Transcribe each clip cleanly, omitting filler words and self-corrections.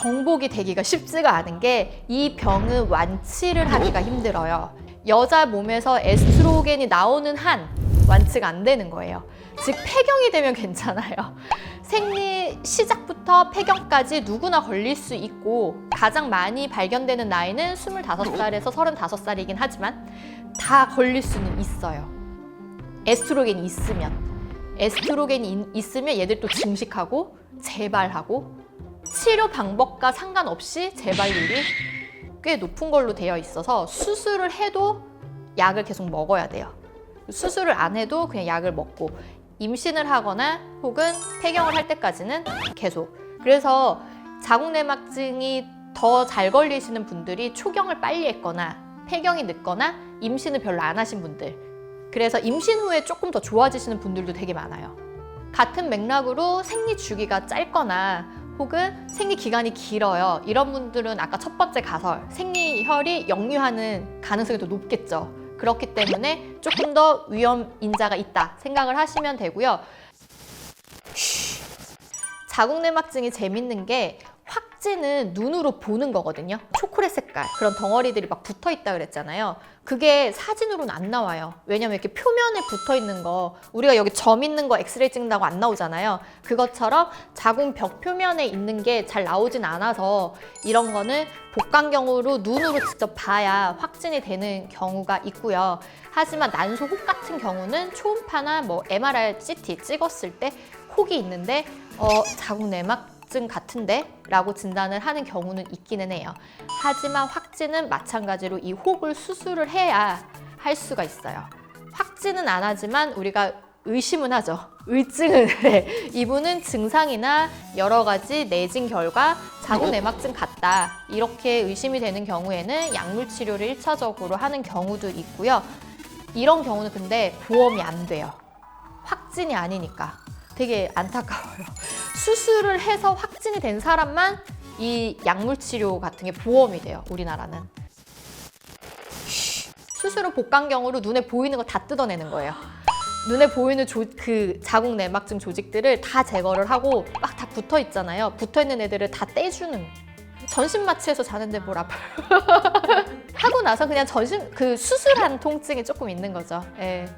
정복이 되기가 쉽지가 않은 게 이 병은 완치를 하기가 힘들어요. 여자 몸에서 에스트로겐이 나오는 한 완치가 안 되는 거예요. 즉 폐경이 되면 괜찮아요. 생리 시작부터 폐경까지 누구나 걸릴 수 있고 가장 많이 발견되는 나이는 25살에서 35살이긴 하지만 다 걸릴 수는 있어요. 에스트로겐이 있으면 얘들 또 증식하고 재발하고 치료 방법과 상관없이 재발률이 꽤 높은 걸로 되어 있어서 수술을 해도 약을 계속 먹어야 돼요. 수술을 안 해도 그냥 약을 먹고 임신을 하거나 혹은 폐경을 할 때까지는 계속. 그래서 자궁내막증이 더 잘 걸리시는 분들이 초경을 빨리 했거나 폐경이 늦거나 임신을 별로 안 하신 분들, 그래서 임신 후에 조금 더 좋아지시는 분들도 되게 많아요. 같은 맥락으로 생리 주기가 짧거나 혹은 생리 기간이 길어요. 이런 분들은 아까 첫 번째 가설, 생리혈이 역류하는 가능성이 더 높겠죠. 그렇기 때문에 조금 더 위험 인자가 있다 생각을 하시면 되고요. 자궁내막증이 재밌는 게 확진은 눈으로 보는 거거든요. 초콜릿 색깔 그런 덩어리들이 막 붙어 있다 그랬잖아요. 그게 사진으로는 안 나와요. 왜냐면 이렇게 표면에 붙어 있는 거, 우리가 여기 점 있는 거 엑스레이 찍는다고 안 나오잖아요. 그것처럼 자궁 벽 표면에 있는 게 잘 나오진 않아서 이런 거는 복강경으로 눈으로 직접 봐야 확진이 되는 경우가 있고요. 하지만 난소 혹 같은 경우는 초음파나 뭐 MRI, CT 찍었을 때 혹이 있는데 자궁내막증 같은데? 라고 진단을 하는 경우는 있기는 해요. 하지만 확진은 마찬가지로 이 혹을 수술을 해야 할 수가 있어요. 확진은 안 하지만 우리가 의심은 하죠. 의증은 해. 이분은 증상이나 여러 가지 내진 결과 자궁내막증 같다. 이렇게 의심이 되는 경우에는 약물 치료를 1차적으로 하는 경우도 있고요. 이런 경우는 근데 보험이 안 돼요. 확진이 아니니까. 되게 안타까워요. 수술을 해서 확진이 된 사람만 이 약물 치료 같은 게 보험이 돼요, 우리나라는. 수술 후 복강경으로 눈에 보이는 거 다 뜯어내는 거예요. 눈에 보이는 그 자궁내막증 조직들을 다 제거를 하고 막 다 붙어 있잖아요. 붙어 있는 애들을 다 떼주는. 전신 마취해서 자는데 뭘 아파요. 하고 나서 그냥 그 수술한 통증이 조금 있는 거죠. 예.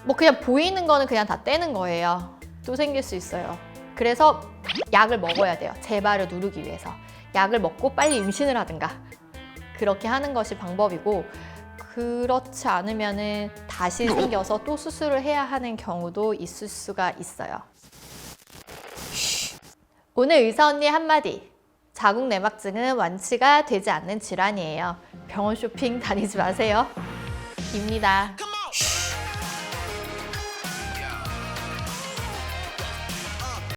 뭐 그냥 보이는 거는 그냥 다 떼는 거예요. 또 생길 수 있어요. 그래서 약을 먹어야 돼요. 재발을 누르기 위해서. 약을 먹고 빨리 임신을 하든가 그렇게 하는 것이 방법이고, 그렇지 않으면은 다시 생겨서 또 수술을 해야 하는 경우도 있을 수가 있어요. 오늘 의사 언니 한마디. 자궁내막증은 완치가 되지 않는 질환이에요. 병원 쇼핑 다니지 마세요. 입니다.